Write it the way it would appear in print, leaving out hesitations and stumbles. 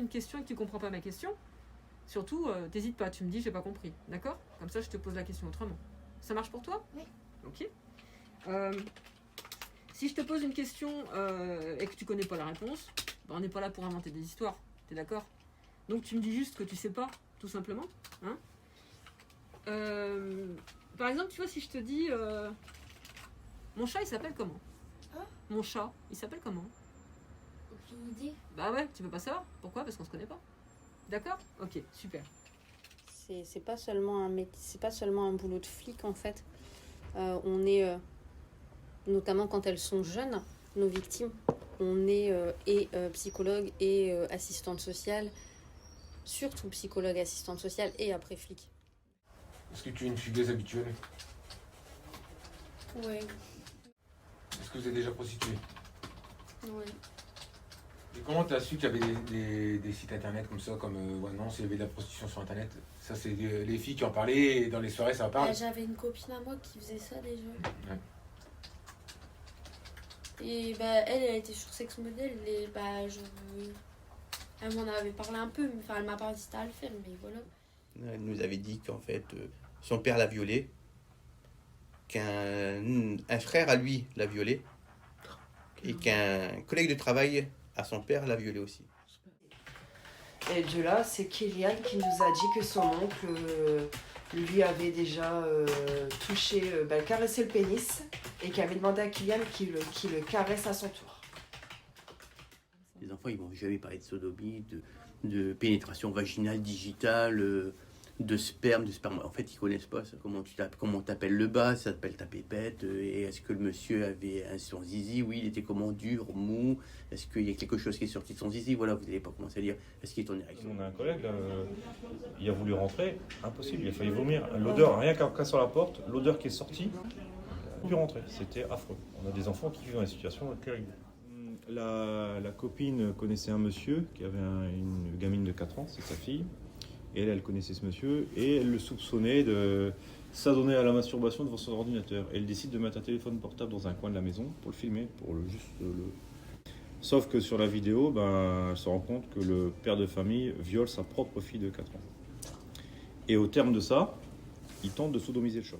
une question et que tu comprends pas ma question, surtout, t'hésites pas, tu me dis j'ai pas compris, d'accord? Comme ça, je te pose la question autrement. Ça marche pour toi? Oui. Ok. Si je te pose une question et que tu connais pas la réponse, ben, on n'est pas là pour inventer des histoires, t'es d'accord? Donc tu me dis juste que tu sais pas, tout simplement. Hein, par exemple, tu vois, si je te dis mon chat il s'appelle comment? Hein? Mon chat, il s'appelle comment? Aucune idée. Bah ouais, tu peux pas savoir. Pourquoi? Parce qu'on se connaît pas. D'accord? Ok, super. C'est pas seulement c'est pas seulement un boulot de flic en fait. On est notamment quand elles sont jeunes, nos victimes, on est psychologue et assistante sociale, surtout psychologue, assistante sociale et après flic. Est-ce que tu es une fugueuse habituelle? Ouais. Est-ce que vous êtes déjà prostituée? Ouais. Et comment tu as su qu'il y avait des sites internet comme ça, comme non, s'il y avait de la prostitution sur internet? Ça, c'est les filles qui en parlaient et dans les soirées, ça en parle. J'avais une copine à moi qui faisait ça déjà. Ouais. Et bah, elle était sur Sex Model et bah, elle m'en avait parlé un peu, mais enfin, elle m'a pas incité à le faire, mais voilà. Elle nous avait dit qu'en fait, son père l'a violée, qu'un frère à lui l'a violée, et qu'un collègue de travail à son père l'a violée aussi. Et de là, c'est Kylian qui nous a dit que son oncle lui avait déjà caressé le pénis et qui avait demandé à Kylian qu'il le caresse à son tour. Les enfants, ils vont jamais parler de sodomie, de pénétration vaginale, digitale, de sperme. En fait, ils connaissent pas ça. Comment t'appelles le bas, ça s'appelle ta pépette. Et est-ce que le monsieur avait son zizi? Oui, il était comment, dur, mou? Est-ce qu'il y a quelque chose qui est sorti de son zizi? Voilà, vous n'allez pas commencer à dire, est-ce qu'il est en érection? On a un collègue, là, il a voulu rentrer, impossible, il a failli vomir. L'odeur, rien qu'à sur la porte, l'odeur qui est sortie, il a pu rentrer. C'était affreux. On a des enfants qui vivent dans des situations terribles. La copine connaissait un monsieur qui avait une gamine de 4 ans, c'est sa fille. Et elle connaissait ce monsieur et elle le soupçonnait de s'adonner à la masturbation devant son ordinateur. Et elle décide de mettre un téléphone portable dans un coin de la maison pour le filmer, Sauf que sur la vidéo, elle se rend compte que le père de famille viole sa propre fille de 4 ans. Et au terme de ça, il tente de sodomiser le chat.